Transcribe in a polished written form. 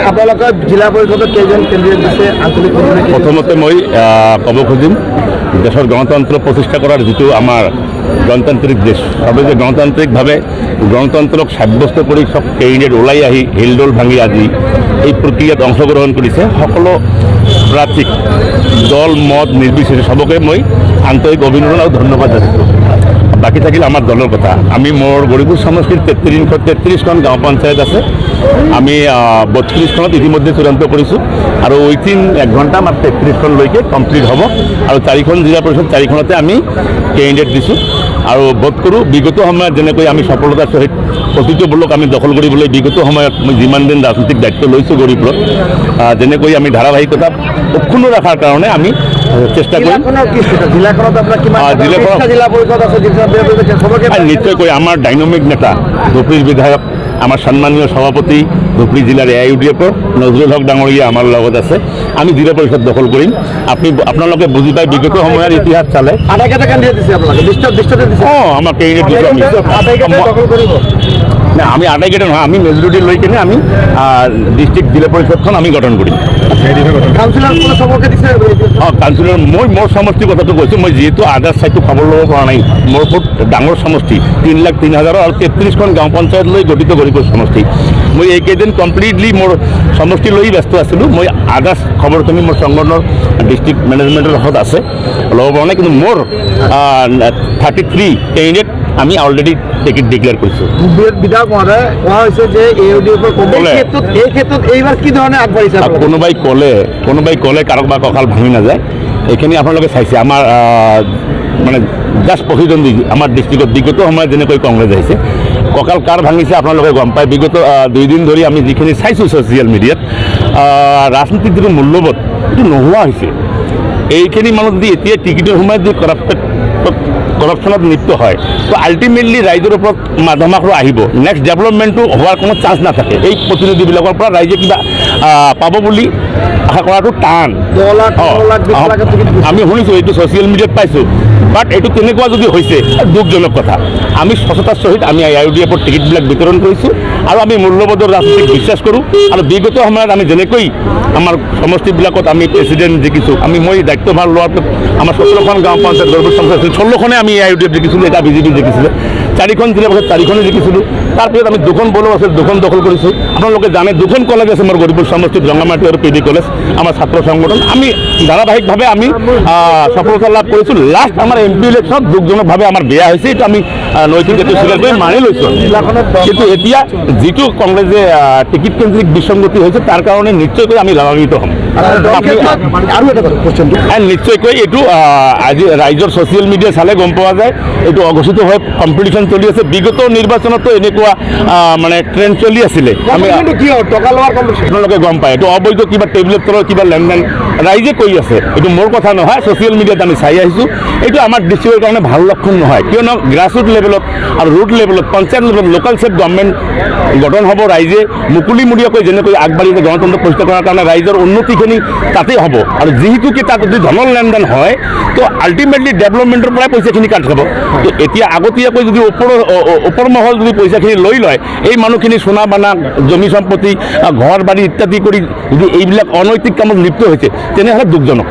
আপোনালোকৰ জিলা পৰিষদত কেইজন কেন্দ্ৰীয় দিছে আঞ্চলিক প্ৰথমতে মই ক'ব খুজিম দেশৰ গণতন্ত্ৰ প্ৰতিষ্ঠা কৰাৰ যিটো আমাৰ গণতান্ত্ৰিক দেশ সবে যে গণতান্ত্ৰিকভাৱে গণতন্ত্ৰক সাব্যস্ত কৰি সব কেন্দ্ৰীয় ওলাই আহি হিলডোল ভাঙি আজি এই প্ৰক্ৰিয়াত অংশগ্ৰহণ কৰিছে সকলো প্ৰাৰ্থীক দল মত নিৰ্বিশেষে সবকে মই আন্তৰিক অভিনন্দন আৰু ধন্যবাদ জানিছোঁ। বাকী থাকিল আমাৰ দলৰ কথা আমি মোৰ গৰিপুৰ সমষ্টিৰ 33খন গাঁও পঞ্চায়ত আছে আমি 32খনত ইতিমধ্যে চূড়ান্ত কৰিছোঁ আৰু উইথিন 1 ঘণ্টা আমাৰ 33খনলৈকে কমপ্লিট হ'ব আৰু 4খন জিলা পৰিষদ 4খনতে আমি কেণ্ডিডেট দিছোঁ আৰু বোধ কৰোঁ বিগত সময়ত যেনেকৈ আমি সফলতাৰ সহিত প্ৰতিটো ব্লক আমি দখল কৰিবলৈ বিগত সময়ত মই যিমান দিন ৰাজনৈতিক দায়িত্ব লৈছোঁ গৰিপুৰত যেনেকৈ আমি ধাৰাবাহিকতা অক্ষুণ্ণ ৰখাৰ কাৰণে আমি চেষ্টা কৰিম। নিশ্চয়কৈ আমাৰ ডাইনামিক নেতা ধুবুৰীৰ বিধায়ক আমাৰ সন্মানীয় সভাপতি ধুবুৰী জিলাৰ AIUDFৰ নজৰুল হক ডাঙৰীয়া আমাৰ লগত আছে আমি জিলা পৰিষদ দখল কৰিম। আপোনালোকে বুজি পাই বিগত সময়ৰ ইতিহাস চালে আমাৰ আমি আটাইকেইটা নহয় আমি মেজৰিটি লৈ কিনে আমি ডিষ্ট্ৰিক্ট জিলা পৰিষদখন আমি গঠন কৰিম। কাউন্সিলৰ মই মোৰ সমষ্টিৰ কথাটো কৈছোঁ মই যিহেতু আদাৰ চাইডটো খবৰ ল'ব পৰা নাই মোৰ বহুত ডাঙৰ সমষ্টি 3,03,000 আৰু 33খন গাঁও পঞ্চায়ত লৈ গঠিত গৰিপুৰ সমষ্টি মই এইকেইদিন কমপ্লিটলি মোৰ সমষ্টি লৈ ব্যস্ত আছিলোঁ মই আদাৰ খবৰখিনি মোৰ সংগঠনৰ ডিষ্ট্ৰিক্ট মেনেজমেণ্টৰ লগত আছে ল'ব পৰা নাই কিন্তু মোৰ 33 কেণ্ডিডেট আমি অলৰেডি টিকেট ডিক্লেয়াৰ কৰিছোঁ। বিধায়ক মহোদয় কোৱা হৈছে যে এই ক্ষেত্ৰত এইবাৰ কি ধৰণে আগবাঢ়িছে কোনোবাই ক'লে কাৰোবাক বা কঁকাল ভাঙি নাযায় এইখিনি আপোনালোকে চাইছে আমাৰ মানে জাষ্ট প্ৰতিদ্বন্দ্বী আমাৰ ডিষ্ট্ৰিক্টত বিগত সময়ত যেনেকৈ কংগ্ৰেছ আহিছে কঁকাল কাৰ ভাঙিছে আপোনালোকে গম পায় বিগত 2 দিন ধৰি আমি যিখিনি চাইছোঁ ছ'চিয়েল মিডিয়াত ৰাজনীতিৰ যিটো মূল্যবোধ এইটো নোহোৱা হৈছে। এইখিনি মানুহ যদি এতিয়া টিকেটৰ সময়ত যদি কৰাপশ্যনত লিপ্ত হয় তো আল্টিমেটলি ৰাইজৰ ওপৰত ধমাকলো আহিব নেক্সট ডেভেলপমেণ্টটো হোৱাৰ কোনো চান্স নাথাকে। এই প্ৰতিনিধিবিলাকৰ পৰা ৰাইজে কিবা পাব বুলি আশা কৰাটো টান। আমি শুনিছোঁ এইটো ছ'চিয়েল মিডিয়াত পাইছোঁ বাট এইটো তেনেকুৱা যদি হৈছে দুখজনক কথা। আমি সচেতনাৰ সহিত আমি AIUDFৰ টিকেটবিলাক বিতৰণ কৰিছোঁ আৰু আমি মূল্যবোধৰ ৰাজনীতিক বিশ্বাস কৰোঁ আৰু বিগত সময়ত আমি যেনেকৈ আমাৰ সমষ্টিবিলাকত আমি প্ৰেচিডেণ্ট জিকিছোঁ মই দায়িত্বভাৰ লোৱাৰ পিছত আমাৰ 17খন গাঁও পঞ্চায়ত গৰিপুৰ সমষ্টি 16খনে আমি AIUDF জিকিছিলোঁ এটা BJP জিকিছিলে 4খন জিলা পৰিষদ 4খনে জিকিছিলোঁ তাৰপিছত আমি 2খন ব্লক আছে 2খন দখল কৰিছোঁ। আপোনালোকে জানে 2খন কলেজ আছে মোৰ গৰিপুৰ সমষ্টিত ৰঙামাটি আৰু PD কলেজ আমাৰ ছাত্ৰ সংগঠন আমি ধাৰাবাহিকভাৱে আমি সফলতা লাভ কৰিছোঁ। লাষ্ট আমাৰ MP ইলেকশ্যনত দুখজনকভাৱে আমাৰ বেয়া হৈছে এইটো আমি নৈতিকতাটো স্বীকাৰ কৰি মানি লৈছোঁ কিন্তু এতিয়া যিটো কংগ্ৰেছে টিকেট কেন্দ্ৰিক বিসংগতি হৈছে তাৰ কাৰণে নিশ্চয়কৈ আমি লাভান্বিত হ'ম। আৰু এটা কোৱেশ্যন নিশ্চয়কৈ এইটো আজি ৰাইজৰ ছ'চিয়েল মিডিয়া চালে গম পোৱা যায় এইটো অঘোষিত হৈ কম্পিটিশ্যন চলি আছে। বিগত নিৰ্বাচনতো এনেকুৱা মানে ট্ৰেণ্ড চলি আছিলে আমি আপোনালোকে গম পায় এইটো অবৈধ কিবা টেবলেটৰ কিবা লেনদেন ৰাইজে কৰি আছে এইটো মোৰ কথা নহয় ছ'চিয়েল মিডিয়াত আমি চাই আহিছোঁ এইটো আমাৰ ডিষ্ট্ৰিক্টৰ কাৰণে ভাল লক্ষণ নহয় কিয়নো গ্ৰাছৰুট লেভেলত আৰু ৰুট লেভেলত পঞ্চায়ত লেভেলত লোকেল ষ্টেট গভৰ্ণমেণ্ট গঠন হ'ব ৰাইজে মুকলিমূৰীয়াকৈ যেনেকৈ আগবাঢ়িছে গণতন্ত্ৰ প্ৰতিষ্ঠা কৰাৰ কাৰণে ৰাইজৰ উন্নতিখিনি তাতেই হ'ব আৰু যিহেতুকে তাত যদি ধনৰ লেনদেন হয় তো আল্টিমেটলি ডেভেলপমেণ্টৰ পৰাই পইচাখিনি কাট খাব। তো এতিয়া আগতীয়াকৈ যদি ওপৰ মহল যদি পইচাখিনি লৈ লয় এই মানুহখিনি সোণা বানা জমি সম্পত্তি ঘৰ বাৰী ইত্যাদি কৰি যদি এইবিলাক অনৈতিক কামত লিপ্ত হৈছে তেনেহ'লে দুখজনক।